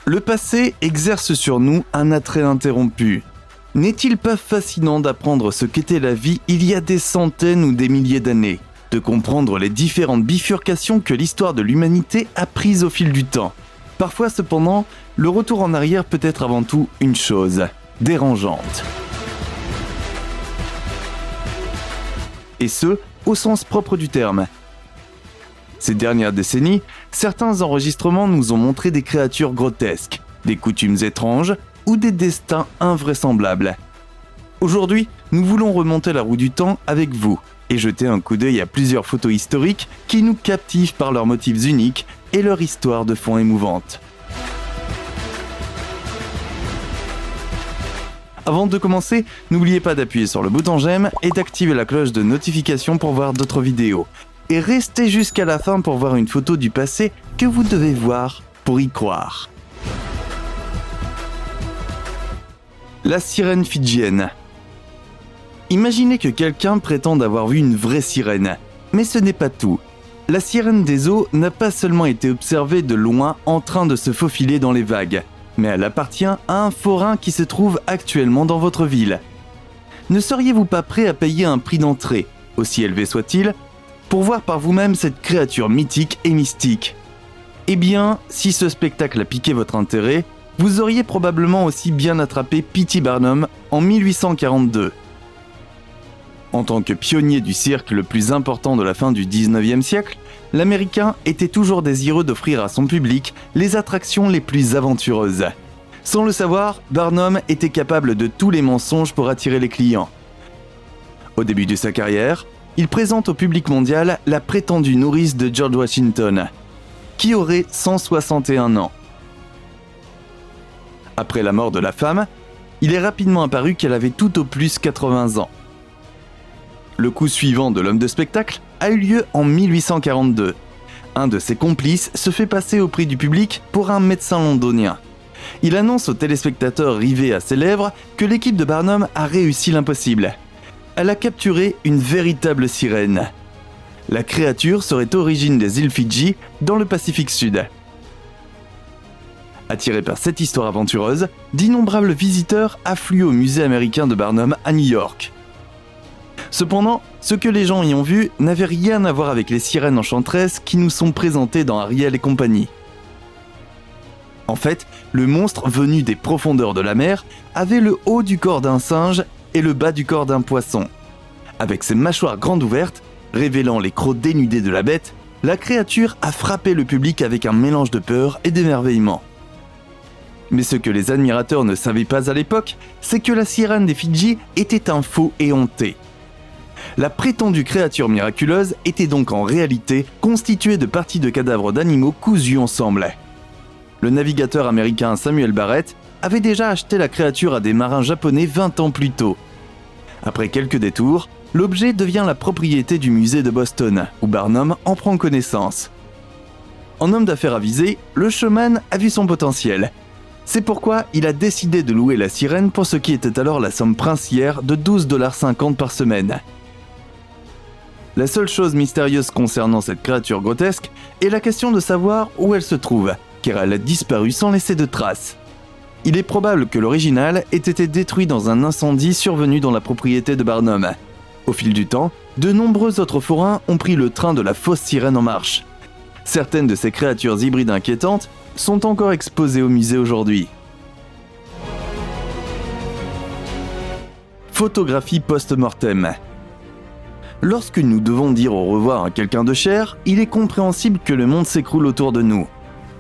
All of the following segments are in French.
Le passé exerce sur nous un attrait interrompu. N'est-il pas fascinant d'apprendre ce qu'était la vie il y a des centaines ou des milliers d'années, de comprendre les différentes bifurcations que l'histoire de l'humanité a prises au fil du temps? Parfois cependant, le retour en arrière peut être avant tout une chose dérangeante. Et ce, au sens propre du terme. Ces dernières décennies, certains enregistrements nous ont montré des créatures grotesques, des coutumes étranges ou des destins invraisemblables. Aujourd'hui, nous voulons remonter la roue du temps avec vous et jeter un coup d'œil à plusieurs photos historiques qui nous captivent par leurs motifs uniques et leur histoire de fond émouvante. Avant de commencer, n'oubliez pas d'appuyer sur le bouton j'aime et d'activer la cloche de notification pour voir d'autres vidéos. Et restez jusqu'à la fin pour voir une photo du passé que vous devez voir pour y croire. La sirène fidjienne. Imaginez que quelqu'un prétende avoir vu une vraie sirène, mais ce n'est pas tout. La sirène des eaux n'a pas seulement été observée de loin en train de se faufiler dans les vagues, mais elle appartient à un forain qui se trouve actuellement dans votre ville. Ne seriez-vous pas prêt à payer un prix d'entrée, aussi élevé soit-il, pour voir par vous-même cette créature mythique et mystique? Eh bien, si ce spectacle a piqué votre intérêt, vous auriez probablement aussi bien attrapé P.T. Barnum en 1842. En tant que pionnier du cirque le plus important de la fin du 19e siècle, l'Américain était toujours désireux d'offrir à son public les attractions les plus aventureuses. Sans le savoir, Barnum était capable de tous les mensonges pour attirer les clients. Au début de sa carrière, il présente au public mondial la prétendue nourrice de George Washington, qui aurait 161 ans. Après la mort de la femme, il est rapidement apparu qu'elle avait tout au plus 80 ans. Le coup suivant de l'homme de spectacle a eu lieu en 1842. Un de ses complices se fait passer auprès du public pour un médecin londonien. Il annonce aux téléspectateurs rivés à ses lèvres que l'équipe de Barnum a réussi l'impossible. Elle a capturé une véritable sirène. La créature serait origine des îles Fidji, dans le Pacifique Sud. Attirés par cette histoire aventureuse, d'innombrables visiteurs affluent au musée américain de Barnum à New York. Cependant, ce que les gens y ont vu n'avait rien à voir avec les sirènes enchanteresses qui nous sont présentées dans Ariel et compagnie. En fait, le monstre venu des profondeurs de la mer avait le haut du corps d'un singe et le bas du corps d'un poisson. Avec ses mâchoires grandes ouvertes, révélant les crocs dénudés de la bête, la créature a frappé le public avec un mélange de peur et d'émerveillement. Mais ce que les admirateurs ne savaient pas à l'époque, c'est que la sirène des Fidji était un faux éhonté. La prétendue créature miraculeuse était donc en réalité constituée de parties de cadavres d'animaux cousus ensemble. Le navigateur américain Samuel Barrett avait déjà acheté la créature à des marins japonais 20 ans plus tôt. Après quelques détours, l'objet devient la propriété du musée de Boston, où Barnum en prend connaissance. En homme d'affaires avisé, le showman a vu son potentiel. C'est pourquoi il a décidé de louer la sirène pour ce qui était alors la somme princière de 12,50 $ par semaine. La seule chose mystérieuse concernant cette créature grotesque est la question de savoir où elle se trouve, car elle a disparu sans laisser de traces. Il est probable que l'original ait été détruit dans un incendie survenu dans la propriété de Barnum. Au fil du temps, de nombreux autres forains ont pris le train de la fausse sirène en marche. Certaines de ces créatures hybrides inquiétantes sont encore exposées au musée aujourd'hui. Photographie post-mortem. Lorsque nous devons dire au revoir à quelqu'un de cher, il est compréhensible que le monde s'écroule autour de nous.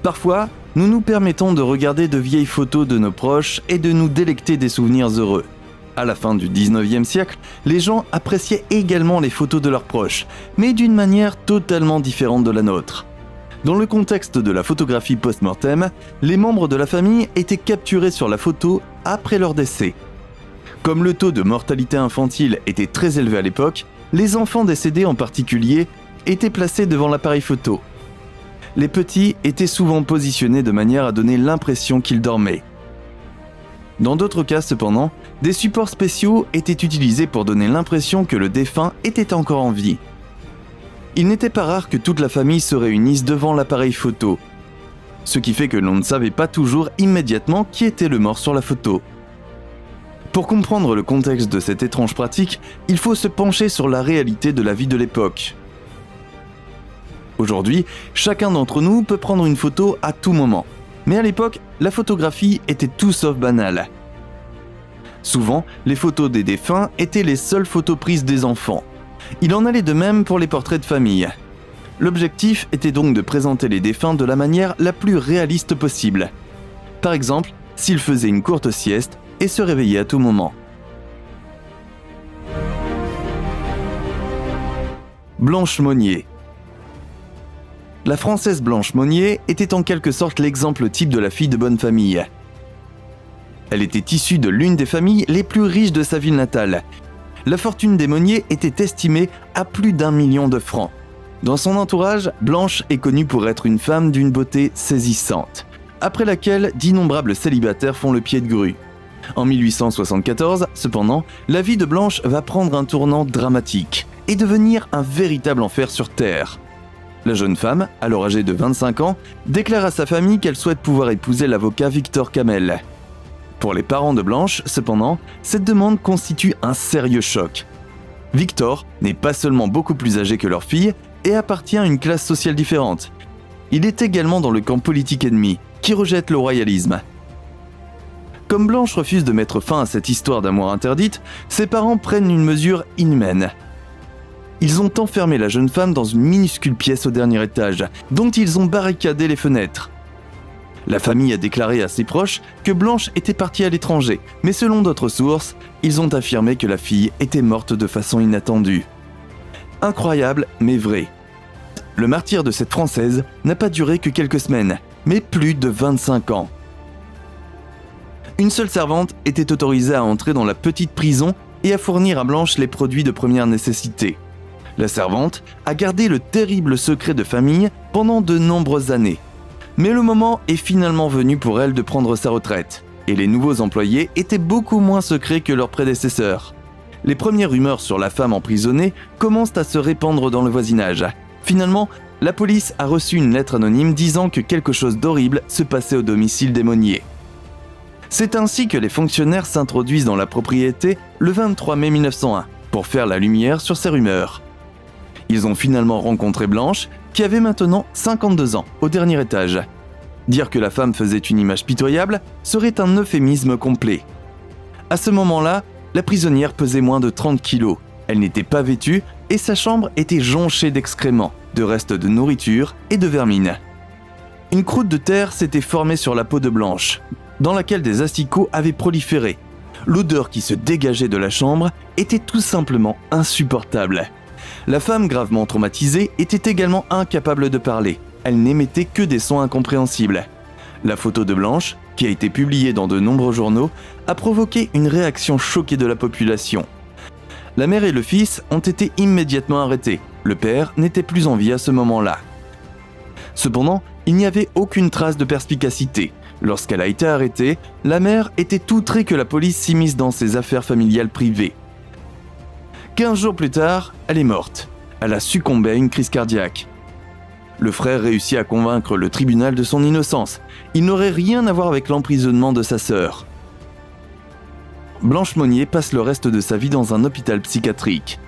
Parfois, nous nous permettons de regarder de vieilles photos de nos proches et de nous délecter des souvenirs heureux. À la fin du 19e siècle, les gens appréciaient également les photos de leurs proches, mais d'une manière totalement différente de la nôtre. Dans le contexte de la photographie post-mortem, les membres de la famille étaient capturés sur la photo après leur décès. Comme le taux de mortalité infantile était très élevé à l'époque, les enfants décédés en particulier étaient placés devant l'appareil photo. Les petits étaient souvent positionnés de manière à donner l'impression qu'ils dormaient. Dans d'autres cas cependant, des supports spéciaux étaient utilisés pour donner l'impression que le défunt était encore en vie. Il n'était pas rare que toute la famille se réunisse devant l'appareil photo. ce qui fait que l'on ne savait pas toujours immédiatement qui était le mort sur la photo. Pour comprendre le contexte de cette étrange pratique, il faut se pencher sur la réalité de la vie de l'époque. Aujourd'hui, chacun d'entre nous peut prendre une photo à tout moment. Mais à l'époque, la photographie était tout sauf banale. Souvent, les photos des défunts étaient les seules photos prises des enfants. Il en allait de même pour les portraits de famille. L'objectif était donc de présenter les défunts de la manière la plus réaliste possible. Par exemple, s'ils faisaient une courte sieste et se réveillaient à tout moment. Blanche Monnier. La Française Blanche Monnier était en quelque sorte l'exemple type de la fille de bonne famille. Elle était issue de l'une des familles les plus riches de sa ville natale. La fortune des Monnier était estimée à plus d'1 million de francs. Dans son entourage, Blanche est connue pour être une femme d'une beauté saisissante, après laquelle d'innombrables célibataires font le pied de grue. En 1874, cependant, la vie de Blanche va prendre un tournant dramatique et devenir un véritable enfer sur Terre. La jeune femme, alors âgée de 25 ans, déclare à sa famille qu'elle souhaite pouvoir épouser l'avocat Victor Kamel. Pour les parents de Blanche, cependant, cette demande constitue un sérieux choc. Victor n'est pas seulement beaucoup plus âgé que leur fille et appartient à une classe sociale différente. Il est également dans le camp politique ennemi, qui rejette le royalisme. Comme Blanche refuse de mettre fin à cette histoire d'amour interdite, ses parents prennent une mesure inhumaine. Ils ont enfermé la jeune femme dans une minuscule pièce au dernier étage, dont ils ont barricadé les fenêtres. La famille a déclaré à ses proches que Blanche était partie à l'étranger, mais selon d'autres sources, ils ont affirmé que la fille était morte de façon inattendue. Incroyable, mais vrai. Le martyre de cette Française n'a pas duré que quelques semaines, mais plus de 25 ans. Une seule servante était autorisée à entrer dans la petite prison et à fournir à Blanche les produits de première nécessité. La servante a gardé le terrible secret de famille pendant de nombreuses années. Mais le moment est finalement venu pour elle de prendre sa retraite, et les nouveaux employés étaient beaucoup moins secrets que leurs prédécesseurs. Les premières rumeurs sur la femme emprisonnée commencent à se répandre dans le voisinage. Finalement, la police a reçu une lettre anonyme disant que quelque chose d'horrible se passait au domicile des Monnier. C'est ainsi que les fonctionnaires s'introduisent dans la propriété le 23 mai 1901 pour faire la lumière sur ces rumeurs. Ils ont finalement rencontré Blanche, qui avait maintenant 52 ans, au dernier étage. Dire que la femme faisait une image pitoyable serait un euphémisme complet. À ce moment-là, la prisonnière pesait moins de 30 kilos. Elle n'était pas vêtue et sa chambre était jonchée d'excréments, de restes de nourriture et de vermine. Une croûte de terre s'était formée sur la peau de Blanche, dans laquelle des asticots avaient proliféré. L'odeur qui se dégageait de la chambre était tout simplement insupportable. La femme gravement traumatisée était également incapable de parler. Elle n'émettait que des sons incompréhensibles. La photo de Blanche, qui a été publiée dans de nombreux journaux, a provoqué une réaction choquée de la population. La mère et le fils ont été immédiatement arrêtés. Le père n'était plus en vie à ce moment-là. Cependant, il n'y avait aucune trace de perspicacité. Lorsqu'elle a été arrêtée, la mère était outrée que la police s'immisce dans ses affaires familiales privées. 15 jours plus tard, elle est morte. Elle a succombé à une crise cardiaque. Le frère réussit à convaincre le tribunal de son innocence. Il n'aurait rien à voir avec l'emprisonnement de sa sœur. Blanche Monnier passe le reste de sa vie dans un hôpital psychiatrique.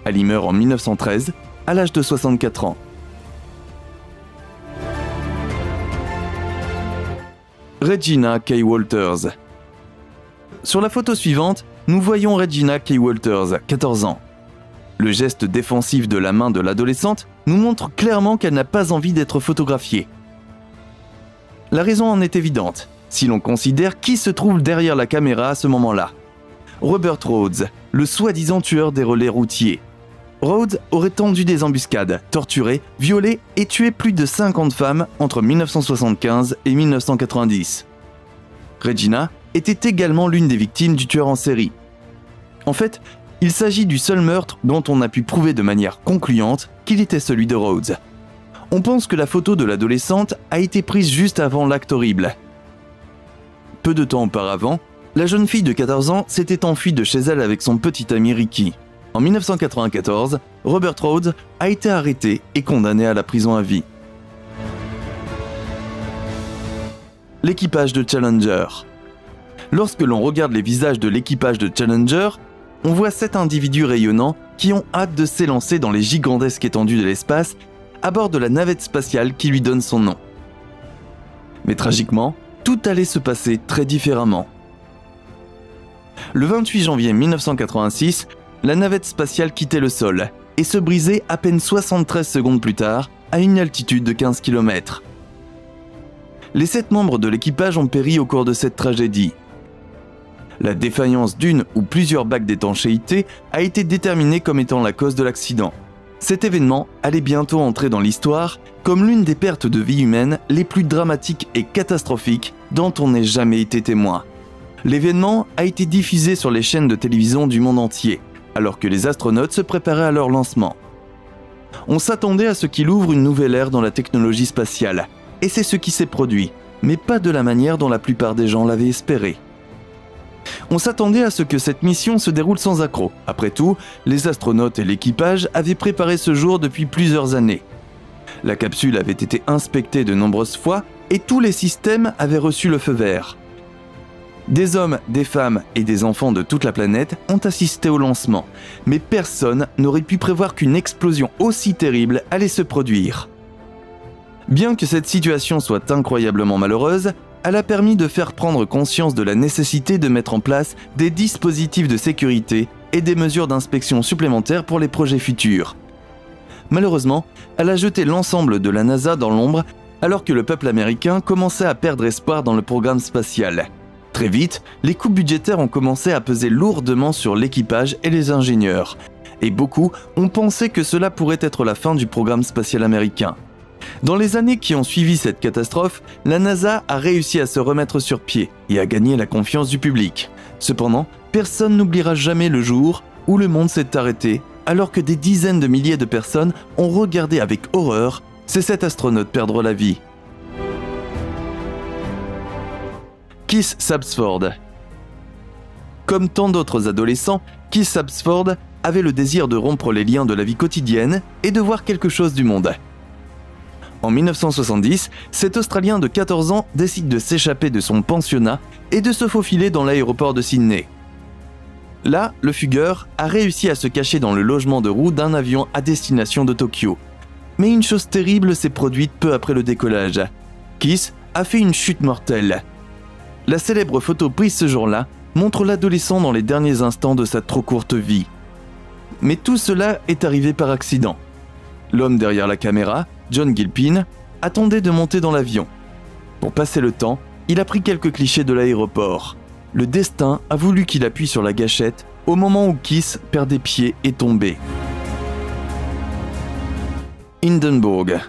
Elle y meurt en 1913, à l'âge de 64 ans. Regina Kay Walters. Sur la photo suivante, nous voyons Regina Kay Walters, 14 ans. Le geste défensif de la main de l'adolescente nous montre clairement qu'elle n'a pas envie d'être photographiée. La raison en est évidente, si l'on considère qui se trouve derrière la caméra à ce moment-là. Robert Rhodes, le soi-disant tueur des relais routiers. Rhodes aurait tendu des embuscades, torturé, violé et tué plus de 50 femmes entre 1975 et 1990. Regina était également l'une des victimes du tueur en série. En fait, il s'agit du seul meurtre dont on a pu prouver de manière concluante qu'il était celui de Rhodes. On pense que la photo de l'adolescente a été prise juste avant l'acte horrible. Peu de temps auparavant, la jeune fille de 14 ans s'était enfuie de chez elle avec son petit ami Ricky. En 1994, Robert Rhodes a été arrêté et condamné à la prison à vie. l'équipage de Challenger. Lorsque l'on regarde les visages de l'équipage de Challenger, on voit 7 individus rayonnants qui ont hâte de s'élancer dans les gigantesques étendues de l'espace à bord de la navette spatiale qui lui donne son nom. Mais tragiquement, tout allait se passer très différemment. Le 28 janvier 1986, la navette spatiale quittait le sol et se brisait à peine 73 secondes plus tard à une altitude de 15 km. Les 7 membres de l'équipage ont péri au cours de cette tragédie. La défaillance d'une ou plusieurs bacs d'étanchéité a été déterminée comme étant la cause de l'accident. Cet événement allait bientôt entrer dans l'histoire comme l'une des pertes de vie humaine les plus dramatiques et catastrophiques dont on n'ait jamais été témoin. L'événement a été diffusé sur les chaînes de télévision du monde entier, alors que les astronautes se préparaient à leur lancement. On s'attendait à ce qu'il ouvre une nouvelle ère dans la technologie spatiale, et c'est ce qui s'est produit, mais pas de la manière dont la plupart des gens l'avaient espéré. On s'attendait à ce que cette mission se déroule sans accroc. Après tout, les astronautes et l'équipage avaient préparé ce jour depuis plusieurs années. La capsule avait été inspectée de nombreuses fois et tous les systèmes avaient reçu le feu vert. Des hommes, des femmes et des enfants de toute la planète ont assisté au lancement, mais personne n'aurait pu prévoir qu'une explosion aussi terrible allait se produire. Bien que cette situation soit incroyablement malheureuse, elle a permis de faire prendre conscience de la nécessité de mettre en place des dispositifs de sécurité et des mesures d'inspection supplémentaires pour les projets futurs. Malheureusement, elle a jeté l'ensemble de la NASA dans l'ombre alors que le peuple américain commençait à perdre espoir dans le programme spatial. Très vite, les coupes budgétaires ont commencé à peser lourdement sur l'équipage et les ingénieurs, et beaucoup ont pensé que cela pourrait être la fin du programme spatial américain. Dans les années qui ont suivi cette catastrophe, la NASA a réussi à se remettre sur pied et à gagner la confiance du public. Cependant, personne n'oubliera jamais le jour où le monde s'est arrêté alors que des dizaines de milliers de personnes ont regardé avec horreur ces 7 astronautes perdre la vie. Keith Sapsford. Comme tant d'autres adolescents, Keith Sapsford avait le désir de rompre les liens de la vie quotidienne et de voir quelque chose du monde. En 1970, cet Australien de 14 ans décide de s'échapper de son pensionnat et de se faufiler dans l'aéroport de Sydney. Là, le fugueur a réussi à se cacher dans le logement de roue d'un avion à destination de Tokyo. Mais une chose terrible s'est produite peu après le décollage. Keith a fait une chute mortelle. La célèbre photo prise ce jour-là montre l'adolescent dans les derniers instants de sa trop courte vie. Mais tout cela est arrivé par accident. L'homme derrière la caméra, John Gilpin, attendait de monter dans l'avion. Pour passer le temps, il a pris quelques clichés de l'aéroport. Le destin a voulu qu'il appuie sur la gâchette au moment où Keith perdait pied et tombait. Hindenburg.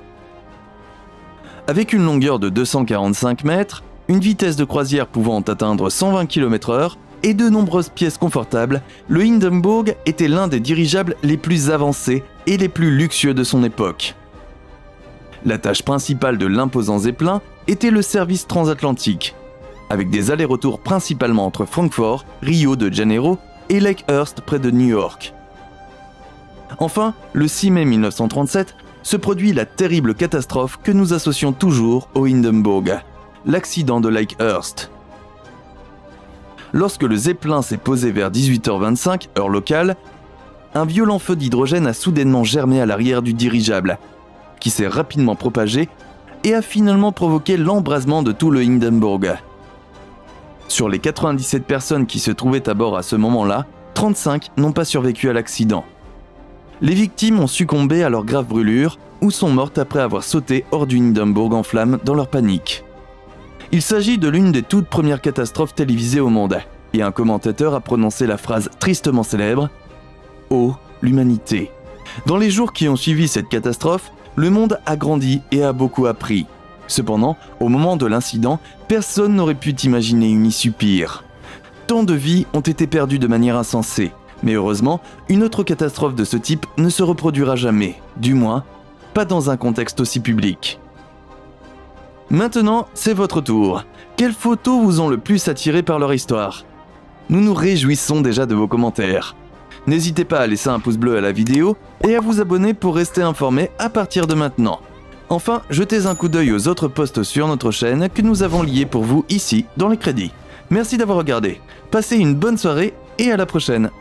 Avec une longueur de 245 mètres, une vitesse de croisière pouvant atteindre 120 km/h et de nombreuses pièces confortables, le Hindenburg était l'un des dirigeables les plus avancés et les plus luxueux de son époque. La tâche principale de l'imposant Zeppelin était le service transatlantique, avec des allers-retours principalement entre Francfort, Rio de Janeiro et Lakehurst près de New York. Enfin, le 6 mai 1937, se produit la terrible catastrophe que nous associons toujours au Hindenburg, l'accident de Lakehurst. Lorsque le Zeppelin s'est posé vers 18h25, heure locale, un violent feu d'hydrogène a soudainement germé à l'arrière du dirigeable, qui s'est rapidement propagé et a finalement provoqué l'embrasement de tout le Hindenburg. Sur les 97 personnes qui se trouvaient à bord à ce moment-là, 35 n'ont pas survécu à l'accident. Les victimes ont succombé à leurs graves brûlures ou sont mortes après avoir sauté hors du Hindenburg en flammes dans leur panique. Il s'agit de l'une des toutes premières catastrophes télévisées au monde, et un commentateur a prononcé la phrase tristement célèbre « Oh, l'humanité ». Dans les jours qui ont suivi cette catastrophe, le monde a grandi et a beaucoup appris. Cependant, au moment de l'incident, personne n'aurait pu imaginer une issue pire. Tant de vies ont été perdues de manière insensée, mais heureusement, une autre catastrophe de ce type ne se reproduira jamais, du moins, pas dans un contexte aussi public. Maintenant, c'est votre tour. Quelles photos vous ont le plus attiré par leur histoire ? Nous nous réjouissons déjà de vos commentaires. N'hésitez pas à laisser un pouce bleu à la vidéo et à vous abonner pour rester informé à partir de maintenant. Enfin, jetez un coup d'œil aux autres posts sur notre chaîne que nous avons liés pour vous ici dans les crédits. Merci d'avoir regardé, passez une bonne soirée et à la prochaine.